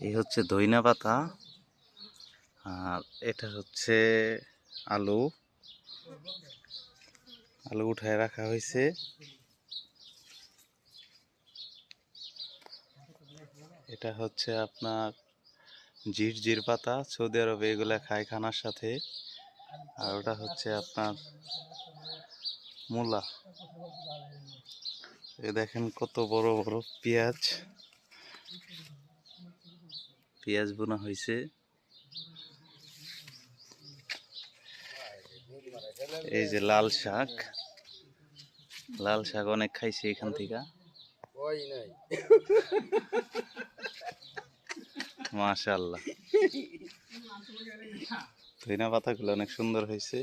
এই হচ্ছে ধইনা পাতা, আর এটা হচ্ছে আলু। আলু উঠায় রাখা হয়েছে। এটা হচ্ছে আপনার জির পাতা, সৌদি আরবে এগুলা খায় খানার সাথে। আর ওটা হচ্ছে আপনার মূলা। এ দেখেন কত বড় বড় পেঁয়াজ, পেঁয়াজ বোনা হয়েছে। এই যে লাল শাক, লাল শাক অনেক খাইছে এখান থেকে। মাশাআল্লাহ, ধইনা পাতাগুলো অনেক সুন্দর হয়েছে।